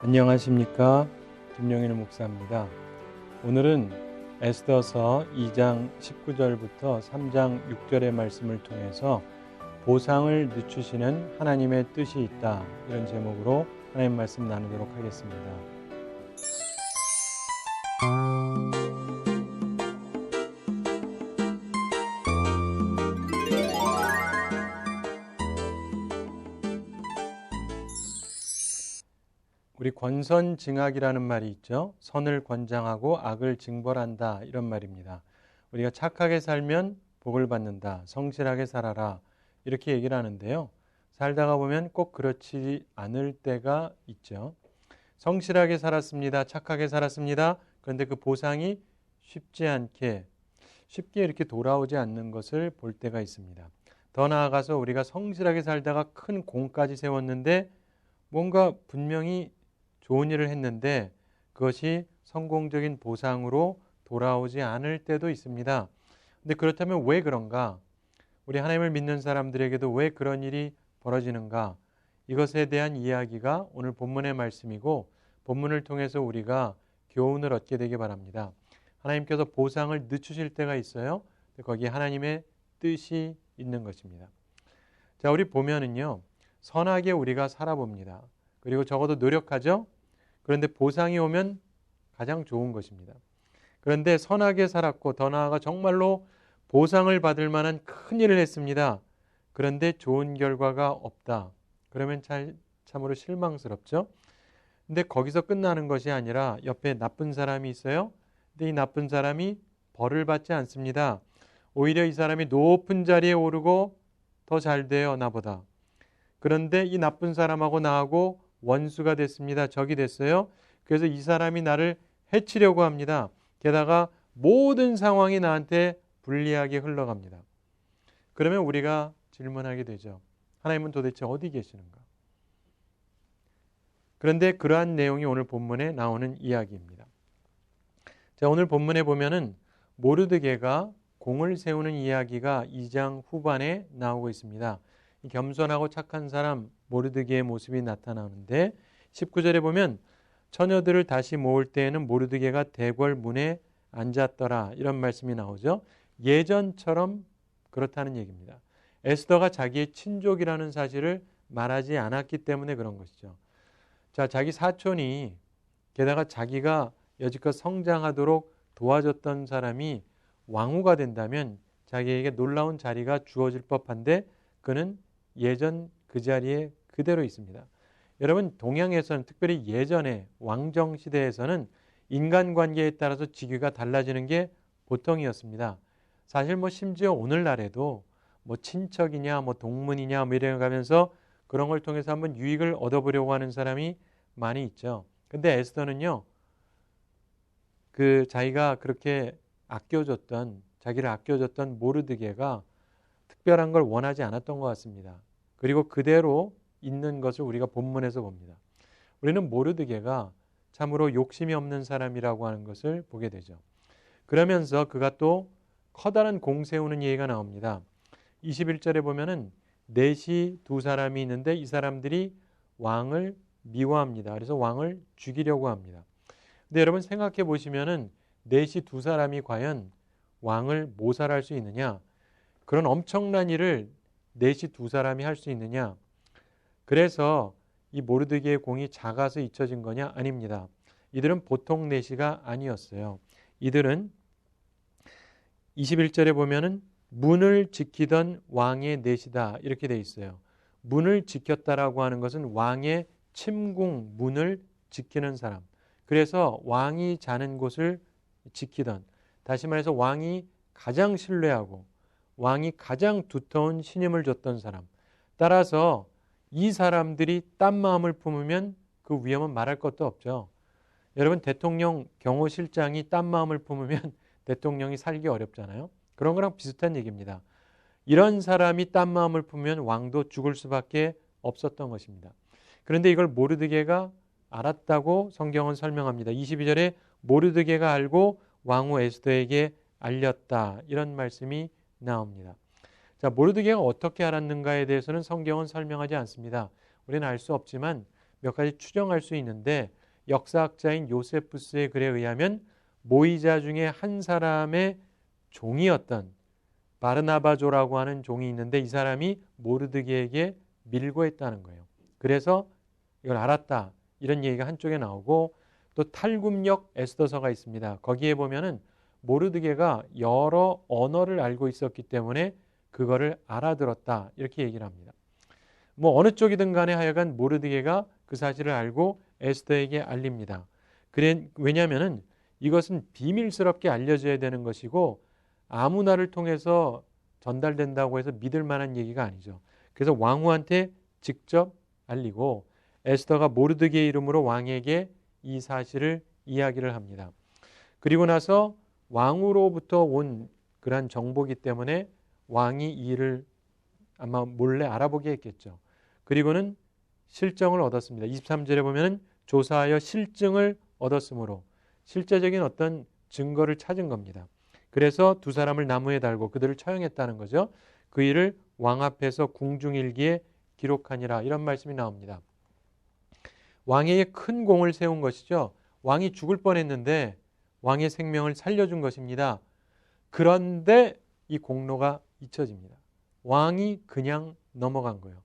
안녕하십니까, 김영일 목사입니다. 오늘은 에스더서 2장 19절부터 3장 6절의 말씀을 통해서 보상을 늦추시는 하나님의 뜻이 있다, 이런 제목으로 하나님 말씀 나누도록 하겠습니다. 우리 권선징악이라는 말이 있죠. 선을 권장하고 악을 징벌한다, 이런 말입니다. 우리가 착하게 살면 복을 받는다, 성실하게 살아라, 이렇게 얘기를 하는데요. 살다가 보면 꼭 그렇지 않을 때가 있죠. 성실하게 살았습니다, 착하게 살았습니다. 그런데 그 보상이 쉽게 이렇게 돌아오지 않는 것을 볼 때가 있습니다. 더 나아가서 우리가 성실하게 살다가 큰 공까지 세웠는데 뭔가 분명히 좋은 일을 했는데 그것이 성공적인 보상으로 돌아오지 않을 때도 있습니다. 근데 그렇다면 왜 그런가? 우리 하나님을 믿는 사람들에게도 왜 그런 일이 벌어지는가? 이것에 대한 이야기가 오늘 본문의 말씀이고, 본문을 통해서 우리가 교훈을 얻게 되기 바랍니다. 하나님께서 보상을 늦추실 때가 있어요. 거기에 하나님의 뜻이 있는 것입니다. 자, 우리 보면은요, 선하게 우리가 살아봅니다. 그리고 적어도 노력하죠. 그런데 보상이 오면 가장 좋은 것입니다. 그런데 선하게 살았고 더 나아가 정말로 보상을 받을 만한 큰 일을 했습니다. 그런데 좋은 결과가 없다. 그러면 참으로 실망스럽죠. 근데 거기서 끝나는 것이 아니라 옆에 나쁜 사람이 있어요. 근데 이 나쁜 사람이 벌을 받지 않습니다. 오히려 이 사람이 높은 자리에 오르고 더 잘 돼요, 나보다. 그런데 이 나쁜 사람하고 나하고 원수가 됐습니다. 적이 됐어요. 그래서 이 사람이 나를 해치려고 합니다. 게다가 모든 상황이 나한테 불리하게 흘러갑니다. 그러면 우리가 질문하게 되죠. 하나님은 도대체 어디 계시는가? 그런데 그러한 내용이 오늘 본문에 나오는 이야기입니다. 자, 오늘 본문에 보면은 모르드게가 공을 세우는 이야기가 2장 후반에 나오고 있습니다. 겸손하고 착한 사람 모르드게의 모습이 나타나는데 19절에 보면 처녀들을 다시 모을 때에는 모르드게가 대궐 문에 앉았더라, 이런 말씀이 나오죠. 예전처럼 그렇다는 얘기입니다. 에스더가 자기의 친족이라는 사실을 말하지 않았기 때문에 그런 것이죠. 자, 자기 사촌이 게다가 자기가 여지껏 성장하도록 도와줬던 사람이 왕후가 된다면 자기에게 놀라운 자리가 주어질 법한데 그는 예전 그 자리에 그대로 있습니다. 여러분, 동양에서는 특별히 예전에 왕정시대에서는 인간관계에 따라서 직위가 달라지는 게 보통이었습니다. 사실 심지어 오늘날에도 친척이냐 동문이냐 이래 가면서 그런 걸 통해서 한번 유익을 얻어보려고 하는 사람이 많이 있죠. 근데 에스더는요, 자기가 그렇게 자기를 아껴줬던 모르드게가 특별한 걸 원하지 않았던 것 같습니다. 그리고 그대로 있는 것을 우리가 본문에서 봅니다. 우리는 모르드게가 참으로 욕심이 없는 사람이라고 하는 것을 보게 되죠. 그러면서 그가 또 커다란 공 세우는 얘기가 나옵니다. 21절에 보면은 넷이 두 사람이 있는데 이 사람들이 왕을 미워합니다. 그래서 왕을 죽이려고 합니다. 근데 여러분 생각해 보시면은 넷이 두 사람이 과연 왕을 모살할 수 있느냐? 그런 엄청난 일을 넷이 두 사람이 할 수 있느냐? 그래서 이 모르드게의 공이 작아서 잊혀진 거냐? 아닙니다. 이들은 보통 넷이가 아니었어요. 이들은 21절에 보면은 문을 지키던 왕의 넷이다, 이렇게 돼 있어요. 문을 지켰다라고 하는 것은 왕의 침궁 문을 지키는 사람. 그래서 왕이 자는 곳을 지키던, 다시 말해서 왕이 가장 신뢰하고 왕이 가장 두터운 신임을 줬던 사람. 따라서 이 사람들이 딴 마음을 품으면 그 위험은 말할 것도 없죠. 여러분, 대통령 경호실장이 딴 마음을 품으면 대통령이 살기 어렵잖아요. 그런 거랑 비슷한 얘기입니다. 이런 사람이 딴 마음을 품으면 왕도 죽을 수밖에 없었던 것입니다. 그런데 이걸 모르드게가 알았다고 성경은 설명합니다. 22절에 모르드게가 알고 왕후 에스더에게 알렸다, 이런 말씀이 나옵니다. 자, 모르드게가 어떻게 알았는가에 대해서는 성경은 설명하지 않습니다. 우리는 알 수 없지만 몇 가지 추정할 수 있는데 역사학자인 요세푸스의 글에 의하면 모의자 중에 한 사람의 종이었던 바르나바조라고 하는 종이 있는데 이 사람이 모르드게에게 밀고 했다는 거예요. 그래서 이걸 알았다. 이런 얘기가 한쪽에 나오고 또 탈굽력 에스더서가 있습니다. 거기에 보면은 모르드게가 여러 언어를 알고 있었기 때문에 그거를 알아들었다. 이렇게 얘기를 합니다. 뭐 어느 쪽이든 간에 하여간 모르드게가 그 사실을 알고 에스더에게 알립니다. 왜냐하면은 이것은 비밀스럽게 알려져야 되는 것이고 아무나를 통해서 전달된다고 해서 믿을 만한 얘기가 아니죠. 그래서 왕후한테 직접 알리고 에스더가 모르드게 이름으로 왕에게 이 사실을 이야기를 합니다. 그리고 나서 왕으로부터 온 그러한 정보기 때문에 왕이 이 일을 아마 몰래 알아보게 했겠죠. 그리고는 실정을 얻었습니다. 23절에 보면은 조사하여 실증을 얻었으므로 실제적인 어떤 증거를 찾은 겁니다. 그래서 두 사람을 나무에 달고 그들을 처형했다는 거죠. 그 일을 왕 앞에서 궁중일기에 기록하니라 이런 말씀이 나옵니다. 왕에게 큰 공을 세운 것이죠. 왕이 죽을 뻔했는데 왕의 생명을 살려준 것입니다. 그런데 이 공로가 잊혀집니다. 왕이 그냥 넘어간 거예요.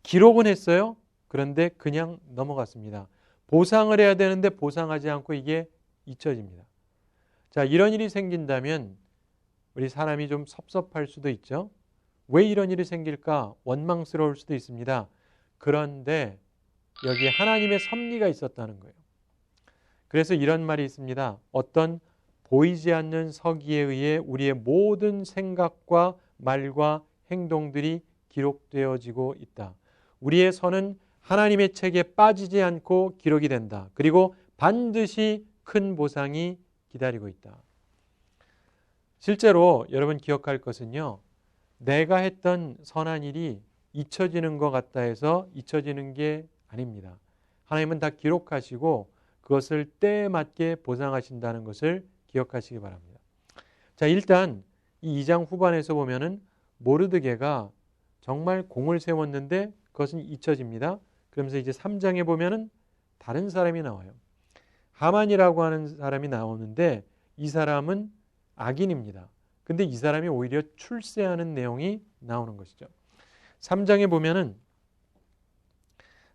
기록은 했어요. 그런데 그냥 넘어갔습니다. 보상을 해야 되는데 보상하지 않고 이게 잊혀집니다. 자, 이런 일이 생긴다면 우리 사람이 좀 섭섭할 수도 있죠. 왜 이런 일이 생길까? 원망스러울 수도 있습니다. 그런데 여기에 하나님의 섭리가 있었다는 거예요. 그래서 이런 말이 있습니다. 어떤 보이지 않는 서기에 의해 우리의 모든 생각과 말과 행동들이 기록되어지고 있다. 우리의 선은 하나님의 책에 빠지지 않고 기록이 된다. 그리고 반드시 큰 보상이 기다리고 있다. 실제로 여러분 기억할 것은요. 내가 했던 선한 일이 잊혀지는 것 같다 해서 잊혀지는 게 아닙니다. 하나님은 다 기록하시고 그것을 때에 맞게 보상하신다는 것을 기억하시기 바랍니다. 자, 일단 이 2장 후반에서 보면은 모르드게가 정말 공을 세웠는데 그것은 잊혀집니다. 그러면서 이제 3장에 보면은 다른 사람이 나와요. 하만이라고 하는 사람이 나오는데 이 사람은 악인입니다. 근데 이 사람이 오히려 출세하는 내용이 나오는 것이죠. 3장에 보면은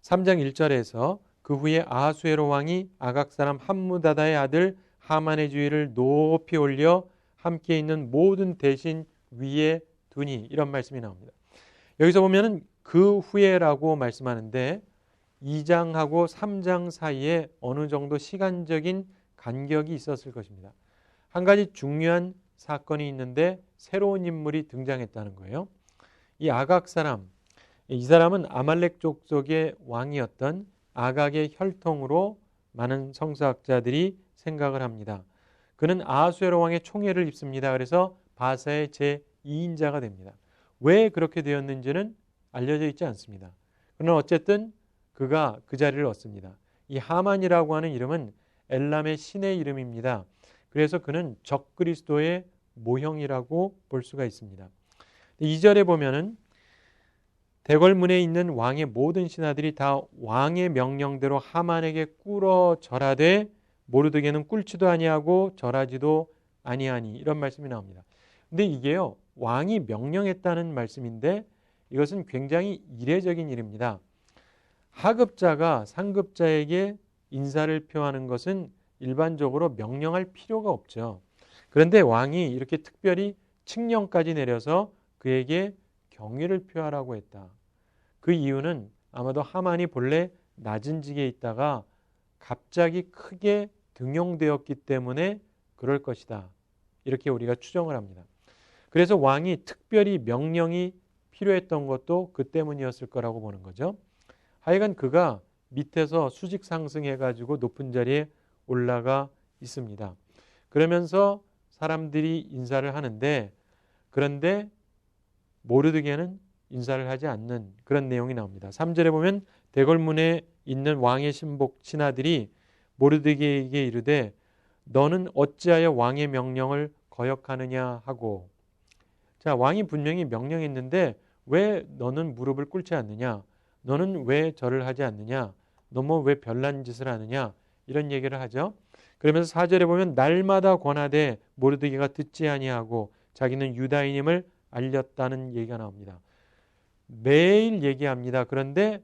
3장 1절에서 그 후에 아하수에로 왕이 아각 사람 함무다다의 아들 하만의 주위를 높이 올려 함께 있는 모든 대신 위에 두니 이런 말씀이 나옵니다. 여기서 보면은 그 후에라고 말씀하는데 2장하고 3장 사이에 어느 정도 시간적인 간격이 있었을 것입니다. 한 가지 중요한 사건이 있는데 새로운 인물이 등장했다는 거예요. 이 아각 사람, 이 사람은 아말렉 족속의 왕이었던 아각의 혈통으로 많은 성서학자들이 생각을 합니다. 그는 아하수에로 왕의 총애를 입습니다. 그래서 바사의 제2인자가 됩니다. 왜 그렇게 되었는지는 알려져 있지 않습니다. 그러나 어쨌든 그가 그 자리를 얻습니다. 이 하만이라고 하는 이름은 엘람의 신의 이름입니다. 그래서 그는 적그리스도의 모형이라고 볼 수가 있습니다. 2절에 보면은 대궐문에 있는 왕의 모든 신하들이 다 왕의 명령대로 하만에게 꿇어 절하되 모르드게는 꿇지도 아니하고 절하지도 아니하니 이런 말씀이 나옵니다. 근데 이게요 왕이 명령했다는 말씀인데 이것은 굉장히 이례적인 일입니다. 하급자가 상급자에게 인사를 표하는 것은 일반적으로 명령할 필요가 없죠. 그런데 왕이 이렇게 특별히 칙령까지 내려서 그에게 경의를 표하라고 했다. 그 이유는 아마도 하만이 본래 낮은 직에 있다가 갑자기 크게 등용되었기 때문에 그럴 것이다. 이렇게 우리가 추정을 합니다. 그래서 왕이 특별히 명령이 필요했던 것도 그 때문이었을 거라고 보는 거죠. 하여간 그가 밑에서 수직 상승해가지고 높은 자리에 올라가 있습니다. 그러면서 사람들이 인사를 하는데 그런데 모르드게는 인사를 하지 않는 그런 내용이 나옵니다. 3절에 보면 대궐문에 있는 왕의 신하들이 모르드게에게 이르되 너는 어찌하여 왕의 명령을 거역하느냐 하고 자 왕이 분명히 명령했는데 왜 너는 무릎을 꿇지 않느냐 너는 왜 절을 하지 않느냐 너 뭐 왜 별난 짓을 하느냐 이런 얘기를 하죠. 그러면서 4절에 보면 날마다 권하되 모르드게가 듣지 아니하고 자기는 유다인임을 알렸다는 얘기가 나옵니다. 매일 얘기합니다. 그런데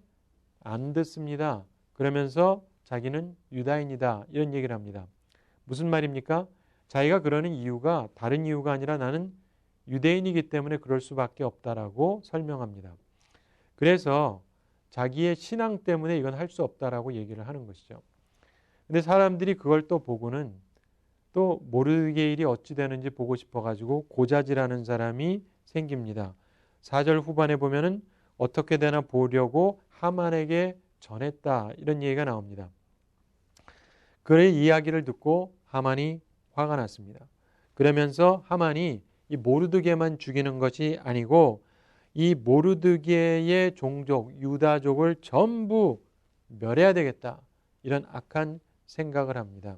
안 듣습니다. 그러면서 자기는 유다인이다 이런 얘기를 합니다. 무슨 말입니까? 자기가 그러는 이유가 다른 이유가 아니라 나는 유대인이기 때문에 그럴 수밖에 없다라고 설명합니다. 그래서 자기의 신앙 때문에 이건 할 수 없다라고 얘기를 하는 것이죠. 근데 사람들이 그걸 또 보고는 또 모르게 일이 어찌 되는지 보고 싶어가지고 고자질하는 사람이 생깁니다. 4절 후반에 보면은 어떻게 되나 보려고 하만에게 전했다 이런 얘기가 나옵니다. 그의 이야기를 듣고 하만이 화가 났습니다. 그러면서 하만이 이 모르드게만 죽이는 것이 아니고 이 모르드게의 종족 유다족을 전부 멸해야 되겠다 이런 악한 생각을 합니다.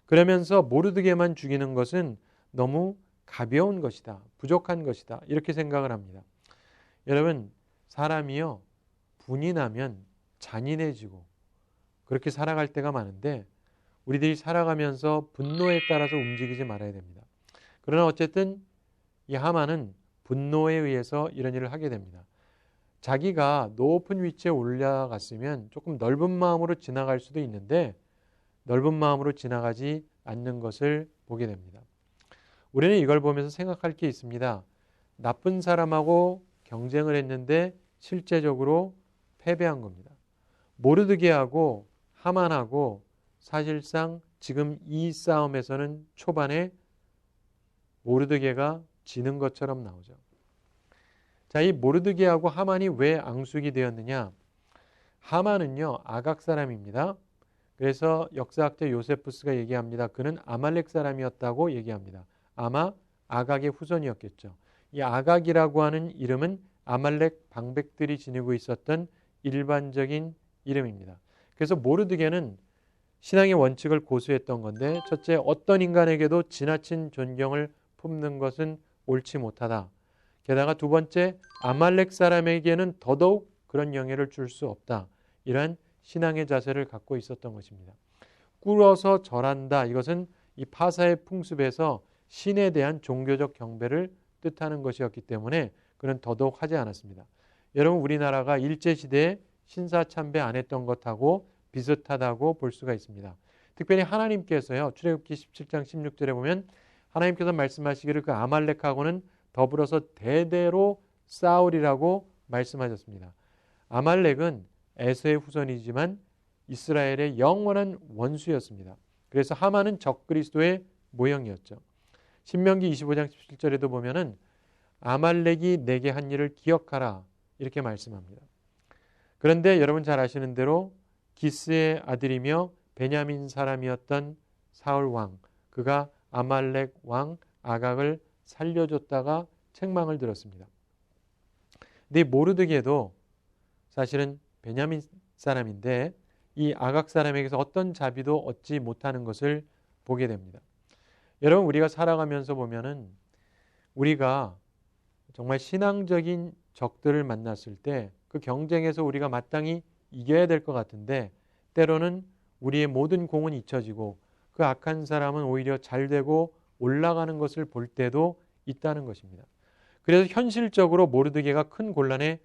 그러면서 모르드게만 죽이는 것은 너무 가벼운 것이다. 부족한 것이다. 이렇게 생각을 합니다. 여러분 사람이요 분이 나면 잔인해지고 그렇게 살아갈 때가 많은데 우리들이 살아가면서 분노에 따라서 움직이지 말아야 됩니다. 그러나 어쨌든 이 하만은 분노에 의해서 이런 일을 하게 됩니다. 자기가 높은 위치에 올라갔으면 조금 넓은 마음으로 지나갈 수도 있는데 넓은 마음으로 지나가지 않는 것을 보게 됩니다. 우리는 이걸 보면서 생각할 게 있습니다. 나쁜 사람하고 경쟁을 했는데 실제적으로 패배한 겁니다. 모르드게하고 하만하고 사실상 지금 이 싸움에서는 초반에 모르드게가 지는 것처럼 나오죠. 자, 이 모르드게하고 하만이 왜 앙숙이 되었느냐? 하만은요 아각 사람입니다. 그래서 역사학자 요세푸스가 얘기합니다. 그는 아말렉 사람이었다고 얘기합니다. 아마 아각의 후손이었겠죠. 이 아각이라고 하는 이름은 아말렉 방백들이 지니고 있었던 일반적인 이름입니다. 그래서 모르드게는 신앙의 원칙을 고수했던 건데 첫째 어떤 인간에게도 지나친 존경을 품는 것은 옳지 못하다. 게다가 두 번째 아말렉 사람에게는 더더욱 그런 영예를 줄 수 없다. 이러한 신앙의 자세를 갖고 있었던 것입니다. 꿇어서 절한다. 이것은 이 파사의 풍습에서 신에 대한 종교적 경배를 뜻하는 것이었기 때문에 그는 더더욱 하지 않았습니다. 여러분 우리나라가 일제시대에 신사참배 안 했던 것하고 비슷하다고 볼 수가 있습니다. 특별히 하나님께서요. 출애굽기 17장 16절에 보면 하나님께서 말씀하시기를 그 아말렉하고는 더불어서 대대로 싸우리라고 말씀하셨습니다. 아말렉은 에서의 후손이지만 이스라엘의 영원한 원수였습니다. 그래서 하만은 적그리스도의 모형이었죠. 신명기 25장 17절에도 보면은 아말렉이 내게 한 일을 기억하라 이렇게 말씀합니다. 그런데 여러분 잘 아시는 대로 기스의 아들이며 베냐민 사람이었던 사울 왕 그가 아말렉 왕 아각을 살려줬다가 책망을 들었습니다. 근데 모르드게도 사실은 베냐민 사람인데 이 아각 사람에게서 어떤 자비도 얻지 못하는 것을 보게 됩니다. 여러분 우리가 살아가면서 보면은 우리가 정말 신앙적인 적들을 만났을 때 그 경쟁에서 우리가 마땅히 이겨야 될 것 같은데 때로는 우리의 모든 공은 잊혀지고 그 악한 사람은 오히려 잘 되고 올라가는 것을 볼 때도 있다는 것입니다. 그래서 현실적으로 모르드게가 큰 곤란에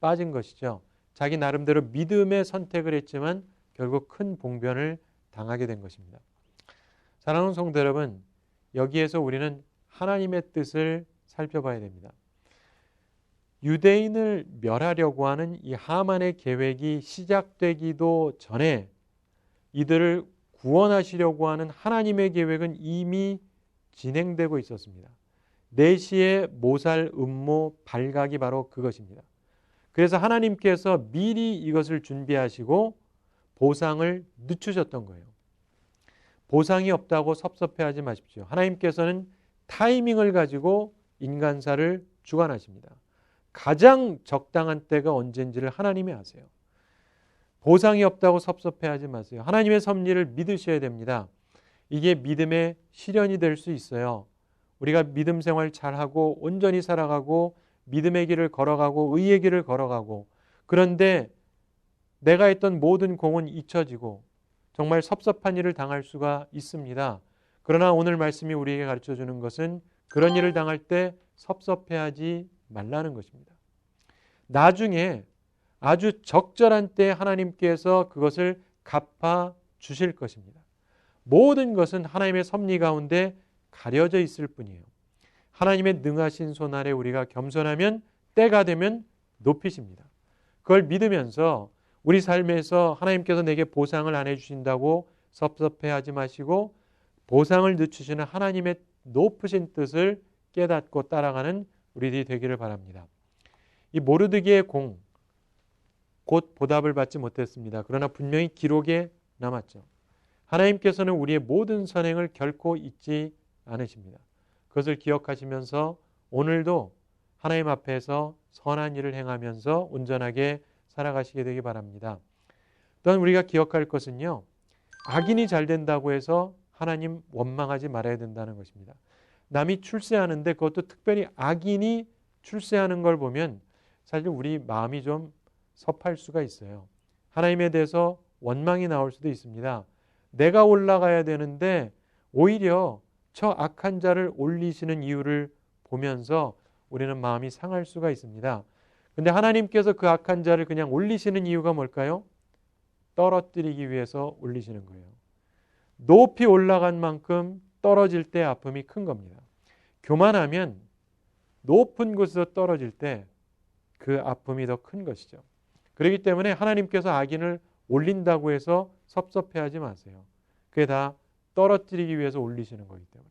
빠진 것이죠. 자기 나름대로 믿음의 선택을 했지만 결국 큰 봉변을 당하게 된 것입니다. 사랑하는 성도 여러분, 여기에서 우리는 하나님의 뜻을 살펴봐야 됩니다. 유대인을 멸하려고 하는 이 하만의 계획이 시작되기도 전에 이들을 구원하시려고 하는 하나님의 계획은 이미 진행되고 있었습니다. 내시의 모살 음모 발각이 바로 그것입니다. 그래서 하나님께서 미리 이것을 준비하시고 보상을 늦추셨던 거예요. 보상이 없다고 섭섭해하지 마십시오. 하나님께서는 타이밍을 가지고 인간사를 주관하십니다. 가장 적당한 때가 언제인지를 하나님이 아세요. 보상이 없다고 섭섭해하지 마세요. 하나님의 섭리를 믿으셔야 됩니다. 이게 믿음의 실현이 될 수 있어요. 우리가 믿음 생활 잘하고 온전히 살아가고 믿음의 길을 걸어가고 의의 길을 걸어가고 그런데 내가 했던 모든 공은 잊혀지고 정말 섭섭한 일을 당할 수가 있습니다. 그러나 오늘 말씀이 우리에게 가르쳐주는 것은 그런 일을 당할 때 섭섭해하지 말라는 것입니다. 나중에 아주 적절한 때 하나님께서 그것을 갚아 주실 것입니다. 모든 것은 하나님의 섭리 가운데 가려져 있을 뿐이에요. 하나님의 능하신 손 아래 우리가 겸손하면 때가 되면 높이십니다. 그걸 믿으면서 우리 삶에서 하나님께서 내게 보상을 안 해주신다고 섭섭해하지 마시고 보상을 늦추시는 하나님의 높으신 뜻을 깨닫고 따라가는 우리들이 되기를 바랍니다. 이 모르드기의 공, 곧 보답을 받지 못했습니다. 그러나 분명히 기록에 남았죠. 하나님께서는 우리의 모든 선행을 결코 잊지 않으십니다. 그것을 기억하시면서 오늘도 하나님 앞에서 선한 일을 행하면서 온전하게 살아가시게 되기 바랍니다. 또한 우리가 기억할 것은요, 악인이 잘 된다고 해서 하나님 원망하지 말아야 된다는 것입니다. 남이 출세하는데 그것도 특별히 악인이 출세하는 걸 보면 사실 우리 마음이 좀 섭할 수가 있어요. 하나님에 대해서 원망이 나올 수도 있습니다. 내가 올라가야 되는데 오히려 저 악한 자를 올리시는 이유를 보면서 우리는 마음이 상할 수가 있습니다. 근데 하나님께서 그 악한 자를 그냥 올리시는 이유가 뭘까요? 떨어뜨리기 위해서 올리시는 거예요. 높이 올라간 만큼 떨어질 때 아픔이 큰 겁니다. 교만하면 높은 곳에서 떨어질 때 그 아픔이 더 큰 것이죠. 그렇기 때문에 하나님께서 악인을 올린다고 해서 섭섭해하지 마세요. 그게 다 떨어뜨리기 위해서 올리시는 거기 때문에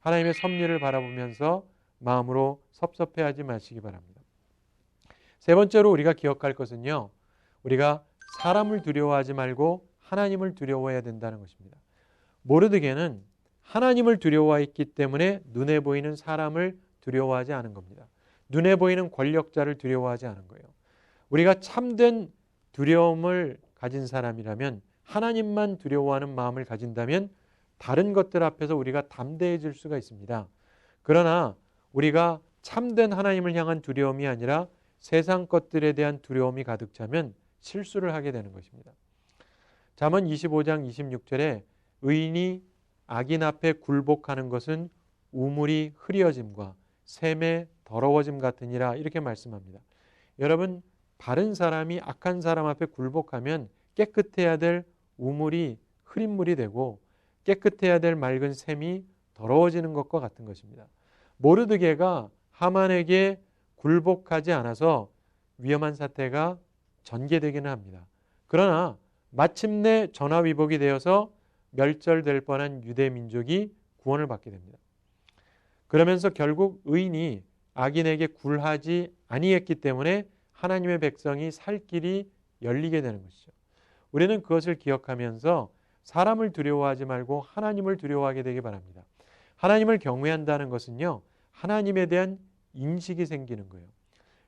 하나님의 섭리를 바라보면서 마음으로 섭섭해하지 마시기 바랍니다. 세 번째로 우리가 기억할 것은요, 우리가 사람을 두려워하지 말고 하나님을 두려워해야 된다는 것입니다. 모르드게는 하나님을 두려워했기 때문에 눈에 보이는 사람을 두려워하지 않은 겁니다. 눈에 보이는 권력자를 두려워하지 않은 거예요. 우리가 참된 두려움을 가진 사람이라면, 하나님만 두려워하는 마음을 가진다면 다른 것들 앞에서 우리가 담대해질 수가 있습니다. 그러나 우리가 참된 하나님을 향한 두려움이 아니라 세상 것들에 대한 두려움이 가득 차면 실수를 하게 되는 것입니다. 잠언 25장 26절에 의인이 악인 앞에 굴복하는 것은 우물이 흐려짐과 샘에 더러워짐 같으니라, 이렇게 말씀합니다. 여러분, 바른 사람이 악한 사람 앞에 굴복하면 깨끗해야 될 우물이 흐린 물이 되고 깨끗해야 될 맑은 샘이 더러워지는 것과 같은 것입니다. 모르드게가 하만에게 굴복하지 않아서 위험한 사태가 전개되기는 합니다. 그러나 마침내 전화위복이 되어서 멸절될 뻔한 유대 민족이 구원을 받게 됩니다. 그러면서 결국 의인이 악인에게 굴하지 아니했기 때문에 하나님의 백성이 살 길이 열리게 되는 것이죠. 우리는 그것을 기억하면서 사람을 두려워하지 말고 하나님을 두려워하게 되기 바랍니다. 하나님을 경외한다는 것은요, 하나님에 대한 인식이 생기는 거예요.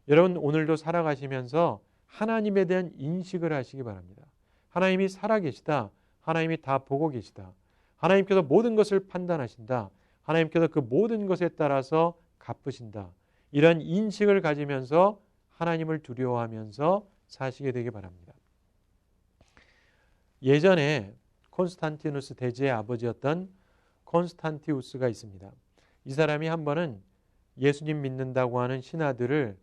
여러분, 오늘도 살아가시면서 하나님에 대한 인식을 하시기 바랍니다. 하나님이 살아계시다. 하나님이 다 보고 계시다. 하나님께서 모든 것을 판단하신다. 하나님께서 그 모든 것에 따라서 갚으신다. 이런 인식을 가지면서 하나님을 두려워하면서 사시게 되기 바랍니다. 예전에 콘스탄티누스 대제의 아버지였던 콘스탄티우스가 있습니다. 이 사람이 한 번은 예수님 믿는다고 하는 신하들을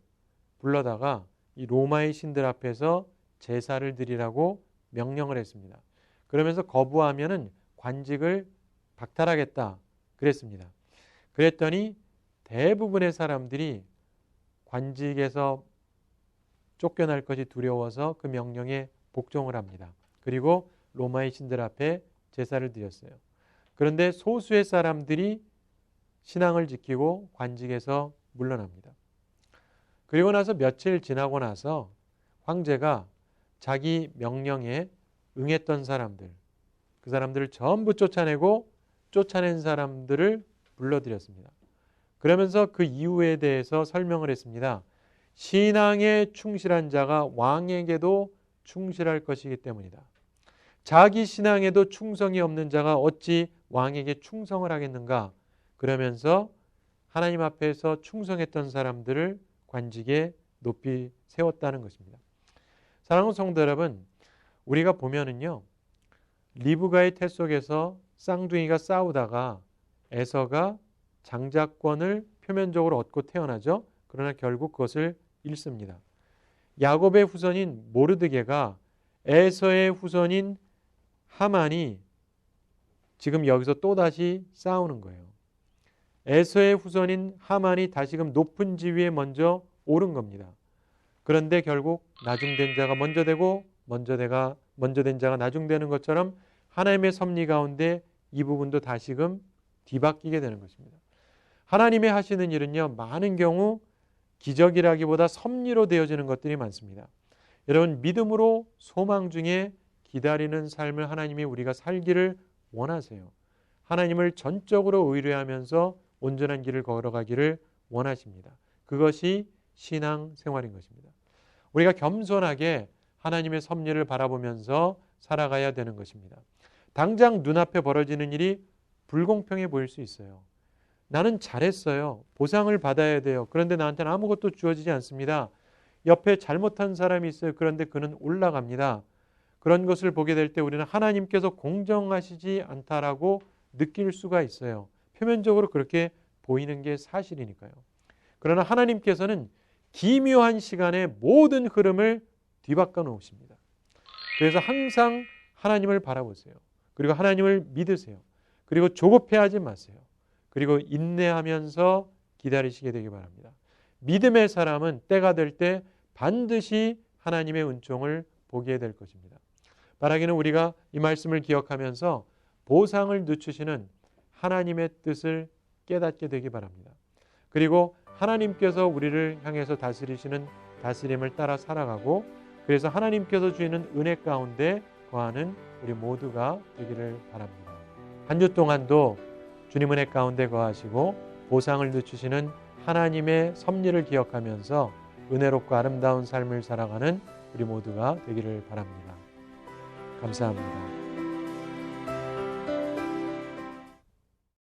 불러다가 이 로마의 신들 앞에서 제사를 드리라고 명령을 했습니다. 그러면서 거부하면은 관직을 박탈하겠다 그랬습니다. 그랬더니 대부분의 사람들이 관직에서 쫓겨날 것이 두려워서 그 명령에 복종을 합니다. 그리고 로마의 신들 앞에 제사를 드렸어요. 그런데 소수의 사람들이 신앙을 지키고 관직에서 물러납니다. 그리고 나서 며칠 지나고 나서 황제가 자기 명령에 응했던 사람들, 그 사람들을 전부 쫓아내고 쫓아낸 사람들을 불러들였습니다. 그러면서 그 이유에 대해서 설명을 했습니다. 신앙에 충실한 자가 왕에게도 충실할 것이기 때문이다. 자기 신앙에도 충성이 없는 자가 어찌 왕에게 충성을 하겠는가? 그러면서 하나님 앞에서 충성했던 사람들을 관직에 높이 세웠다는 것입니다. 사랑하는 성도 여러분, 우리가 보면은요, 리브가의 태 속에서 쌍둥이가 싸우다가 에서가 장자권을 표면적으로 얻고 태어나죠. 그러나 결국 그것을 잃습니다. 야곱의 후손인 모르드게가 에서의 후손인 하만이 지금 여기서 또다시 싸우는 거예요. 에서의 후손인 하만이 다시금 높은 지위에 먼저 오른 겁니다. 그런데 결국 나중된 자가 먼저 되고 먼저 된 자가 나중되는 것처럼 하나님의 섭리 가운데 이 부분도 다시금 뒤바뀌게 되는 것입니다. 하나님의 하시는 일은요, 많은 경우 기적이라기보다 섭리로 되어지는 것들이 많습니다. 여러분, 믿음으로 소망 중에 기다리는 삶을 하나님이 우리가 살기를 원하세요. 하나님을 전적으로 의뢰하면서 온전한 길을 걸어가기를 원하십니다. 그것이 신앙 생활인 것입니다. 우리가 겸손하게 하나님의 섭리를 바라보면서 살아가야 되는 것입니다. 당장 눈앞에 벌어지는 일이 불공평해 보일 수 있어요. 나는 잘했어요. 보상을 받아야 돼요. 그런데 나한테는 아무것도 주어지지 않습니다. 옆에 잘못한 사람이 있어요. 그런데 그는 올라갑니다. 그런 것을 보게 될 때 우리는 하나님께서 공정하시지 않다라고 느낄 수가 있어요. 표면적으로 그렇게 보이는 게 사실이니까요. 그러나 하나님께서는 기묘한 시간에 모든 흐름을 뒤바꿔 놓으십니다. 그래서 항상 하나님을 바라보세요. 그리고 하나님을 믿으세요. 그리고 조급해하지 마세요. 그리고 인내하면서 기다리시게 되기 바랍니다. 믿음의 사람은 때가 될 때 반드시 하나님의 은총을 보게 될 것입니다. 바라기는 우리가 이 말씀을 기억하면서 보상을 늦추시는 하나님의 뜻을 깨닫게 되기 바랍니다. 그리고 하나님께서 우리를 향해서 다스리시는 다스림을 따라 살아가고, 그래서 하나님께서 주시는 은혜 가운데 거하는 우리 모두가 되기를 바랍니다. 한 주 동안도 주님 은혜 가운데 거하시고 보상을 늦추시는 하나님의 섭리를 기억하면서 은혜롭고 아름다운 삶을 살아가는 우리 모두가 되기를 바랍니다. 감사합니다.